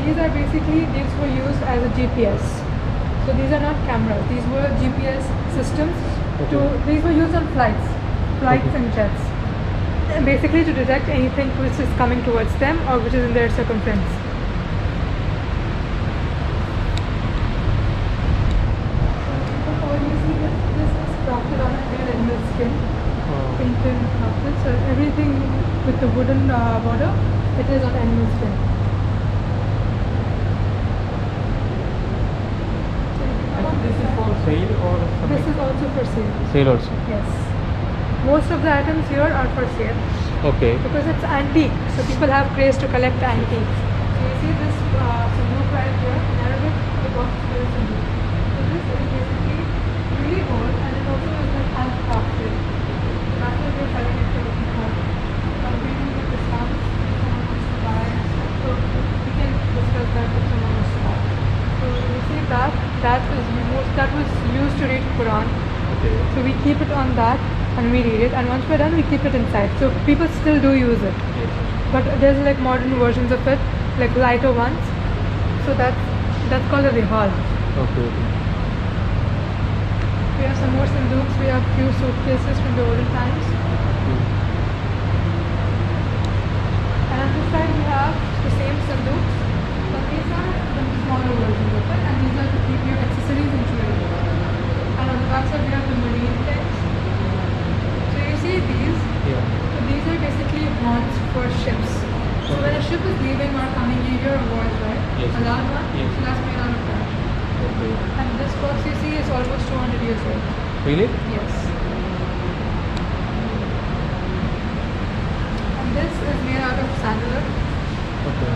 these are basically, these were used as a GPS. So these are not cameras, these were GPS systems. These were used on flights and jets. And basically to detect anything which is coming towards them or which is in their circumference. This is crafted on a real animal skin, painted and crafted. So everything with the wooden border, it is on animal skin. This is for sale or something? This is also for sale. Sale also. Yes. Most of the items here are for sale. Okay. Because it's antique, so people have craze to collect antiques. So you see this Souq right here, in Arabic, the box is Souq. So this is basically really old and it also is like handcrafted. That's what we're selling it for looking for. We do the discounts if someone wants to buy, so we can discuss that if someone wants to buy. So you see that was used to read Quran. Okay. So we keep it on that and we read it, and once we're done we keep it inside. So people still do use it. Yes. But there's like modern versions of it, like lighter ones. So that's called a rihal. Okay. We have some more sanduks, we have few suitcases from the olden times. And on this side we have the same sanduks, but these are the smaller versions of it, and these are to keep your accessories and jewelry. And on the back side we have the marine things. So you see these? Yeah. So these are basically horns for ships. So when a ship is leaving or coming, you hear a voice, right? Yes. A loud one? Yes. So that's made out of that. Okay. And this box you see is almost 200 years old. Really? Yes. And this is made out of sandalwood. Okay.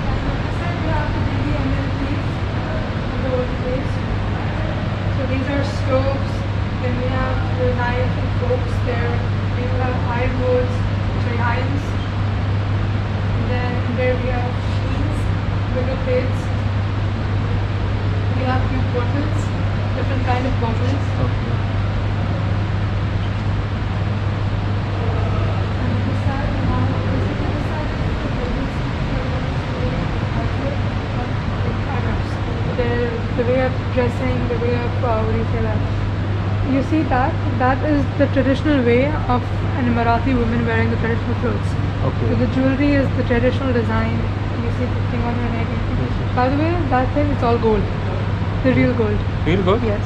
And on this side we have the daily amenities of the old place. So these are stoves, then we have the knives and forks there, we have irons, and then there we have sheets, bigger plates, we have few bottles, different kind of bottles, Okay. and this side we have, basically this side is the buildings, the way of dressing, the way of, what do you say that? You see that is the traditional way of an Marathi woman wearing the traditional clothes. Okay. So the jewelry is the traditional design. You see the thing on her neck. Yes. By the way, that thing it's all gold. The real gold. Real good? Yes.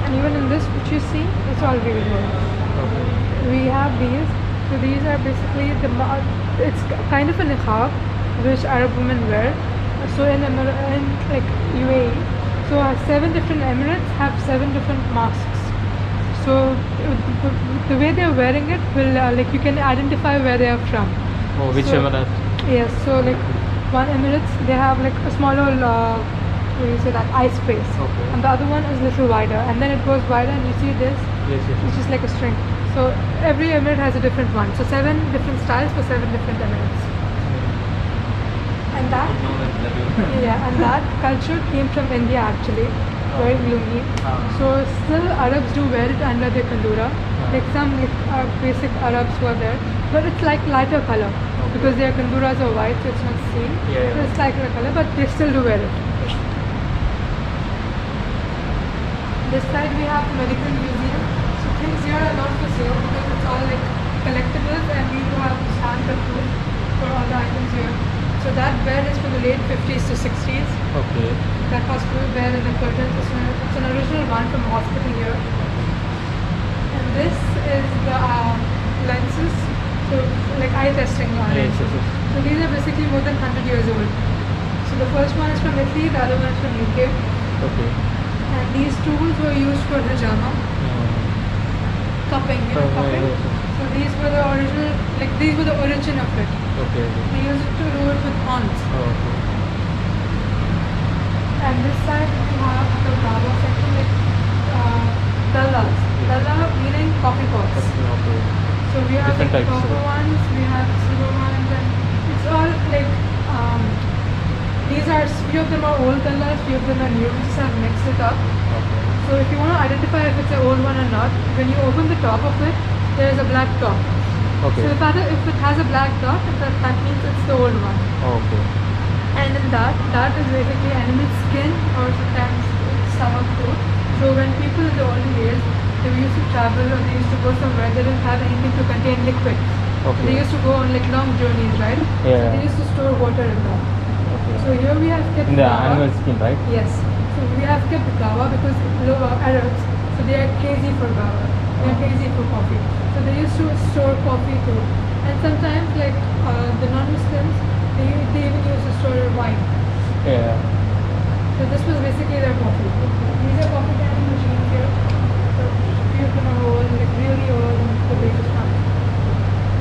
And even in this which you see, it's all real gold. Okay. We have these. So these are basically it's kind of a niqab which Arab women wear. So in like UAE, so 7 different emirates have 7 different mosques. So the way they're wearing it will like you can identify where they are from. Oh, which emirate? Yes. So like one emirates they have like a smaller what do you say that eye space, Okay. and the other one is little wider, and then it goes wider, and you see this, Yes, yes. which is like a string. So every emirate has a different one. So 7 different styles for 7 different emirates. And that, yeah, and that culture came from India actually, wearing lungi. So still Arabs do wear it under their kandura. Like some basic Arabs who are there, but it's like lighter color because their kanduras are white, so it's not seen. Yeah, yeah. So it's lighter color, but they still do wear it. This side we have the medical museum. So things here are not for sale because it's all like collectibles, and we do have stamp approved for all the items here. So that bed is from the late 50s to 60s. Okay. That hospital bed and the curtains. It's an original one from a hospital here. And this is the lenses. So like eye testing lenses. Yes. So these are basically more than 100 years old. So the first one is from Italy, the other one is from UK. Okay. And these tools were used for hijama. Cupping, you know, cupping. Yes. So these were the original, like these were the origin of it. Okay. They used it to do it with horns. Oh, okay. And this side we have the Baba section, like dallas. Dalla meaning coffee pots. Okay. So we have Different like types, copper ones, we have silver ones, and it's all like these are, few of them are old dallas, few of them are new. We just have mixed it up. Okay. So if you want to identify if it's an old one or not, when you open the top of it, there is a black top. Okay. So if it has a black dot, that means it's the old one. Okay. And in that is basically animal skin or sometimes it's stomach too. So when people in the olden days, they used to travel or they used to go somewhere, they didn't have anything to contain liquid. Okay. They used to go on like long journeys, right? So Yeah. they used to store water in that. Okay. So here we have kept In the gawa. animal skin, right? Yes. So we have kept gawa because Arabs, so they are crazy for gawa. They are crazy for coffee. So they used to store coffee too. And sometimes like the non-Muslims, they even used to store wine. Yeah. So this was basically their coffee. These are coffee canning machines here. So you can old, like really old, and the latest one.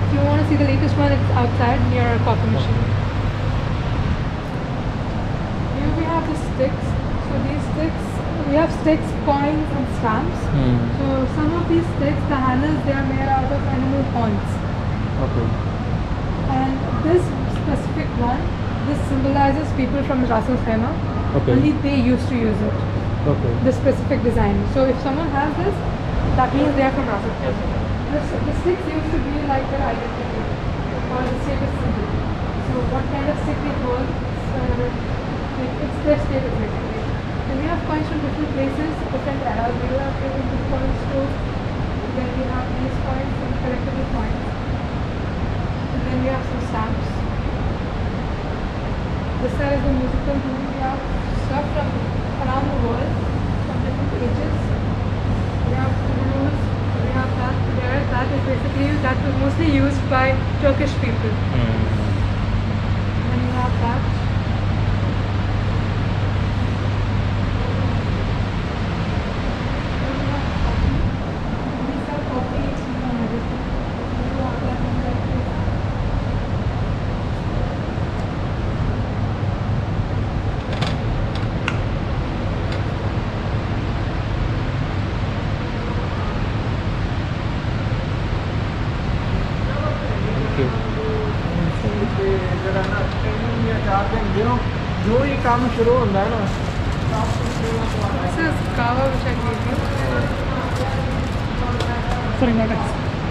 If you want to see the latest one, it's outside near a coffee machine. Here we have the sticks. So these sticks, we have sticks, coins, and stamps. So some of these sticks, the handles, they are made out of animal horns. Okay. And this specific one, this symbolizes people from Ras Al Khaimah. Okay. Only they used to use it. Okay. The specific design. So if someone has this, that means they are from Ras Al Khaimah. The sticks used to be like their identity or the status symbol. So what kind of stick they hold, it's their status basically. And we have coins from different places, different eras. We have different coins too. Then we have these coins, some collectible coins. And then we have some stamps. This side is the musical room. We have stuff from around the world, from different ages. We have gurus. We have that there. That is basically, that was mostly used by Turkish people. And we have that. These are coffee and everything. We have that in there too. Okay. जो ही काम शुरू होता है ना This is kava which I gave you. Sorry, my bad.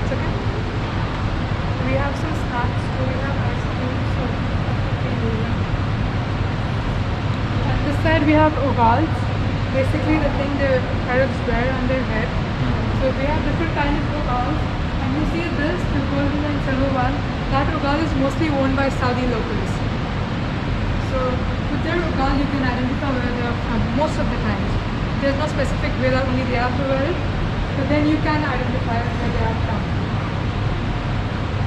It's okay. We have some snacks too. We have ice cream. So and this side we have ogals. Basically the thing the Arabs wear on their head. So we have different kinds of ogals. And you see this, the golden and silver one. That ogal is mostly worn by Saudi locals. So with their ogal you can identify where they are from most of the times. There's no specific way that only they have to wear it, but then you can identify where they are from.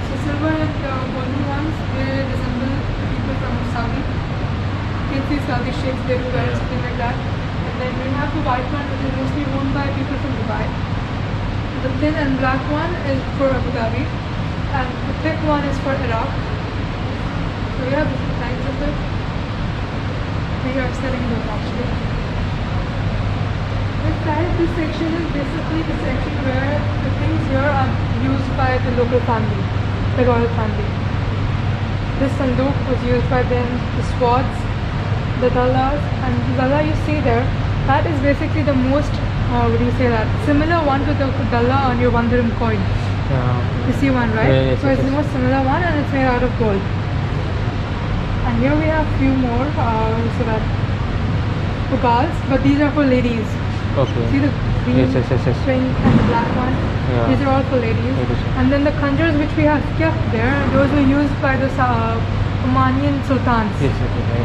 So silver and golden ones, they resemble the people from Saudi. You can see Saudi sheikhs, they do wear something like that. And then we have the white one which is mostly worn by people from Dubai. The thin and black one is for Abu Dhabi. And the thick one is for Iraq. So we have different kinds of it. We are selling those actually. This section is basically the section where the things here are used by the local family, the royal family. This sandook was used by them, the swords, the dallas, and the dalla you see there, that is basically the most, what do you say that, similar one to the dalla on your 1 dirham coin. Yeah. You see one, right? Yeah, yes, so it's yes. the most similar one and it's made out of gold. And here we have few more, so that ugals, but these are for ladies. Okay. See the green, Yes, yes, yes, yes. pink and the black one? Yeah. These are all for ladies. Ladies. And then the khanjars which we have kept there, those were used by the Omanian sultans. Yes, okay.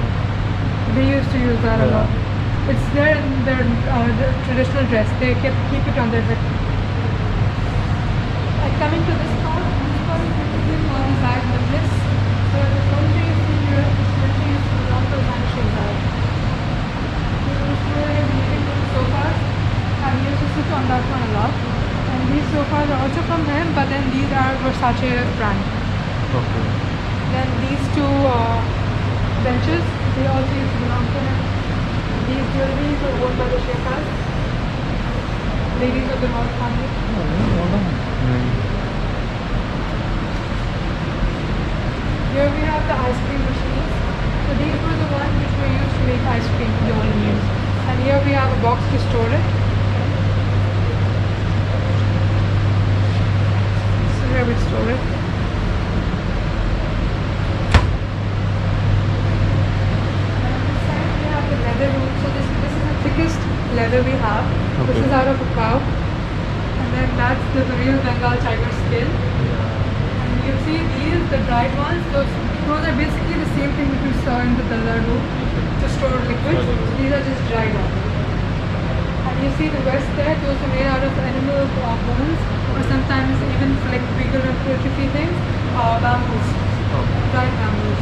They used to use that a Yeah. lot. It's there in their traditional dress. They keep it on their head. And coming to this part is basically called the bag necklace. So the furniture you see here, this furniture used to belong to vanishing bag. This is where we are living room sofas. And we used to sit on that one a lot. And these sofas are also from him, but then these are Versace brand. Okay. Then these two benches, they also used to belong to him. These jewelries were worn by the Sheikhs, ladies of the royal family. Here we have the ice cream machines. So these were the ones which were used to make ice cream in the olden years. And here we have a box to store it. So here we we store it. And on this side we have the leather room. So this is the thickest leather we have. This Okay. is out of a cow. And then that's the real Bengal tiger skin. And you see these, the dried ones, those are basically the same thing that we saw in the Deira room to store liquids. These are just dried ones. And you see the rest there, those are made out of animal bones, or sometimes even for like vegan or poultry things, bamboos, Okay. dried bamboos.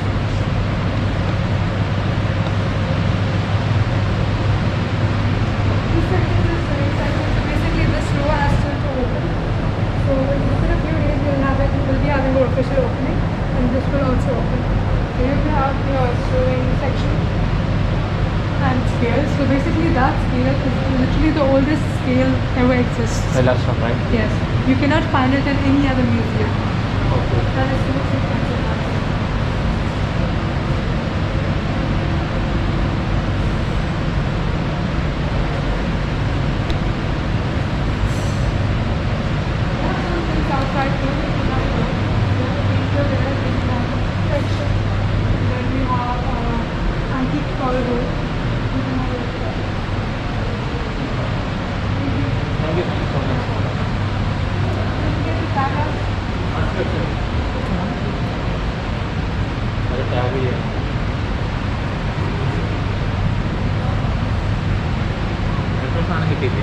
This section is very exciting. So basically this row has still to open. So within a few days we'll be having our official opening, and this will also open. Here we have your sewing section and scales. So basically that scale is literally the oldest scale ever exists. The last one, right? Yes. You cannot find it in any other museum. Okay. That is the most expensive one. Things outside too. We have the painter there, we have section, and then we have antique corridor. You can have a look at that. Thank you so much. You can get the tag out. अरे tag ही है मेरे को खाने की थी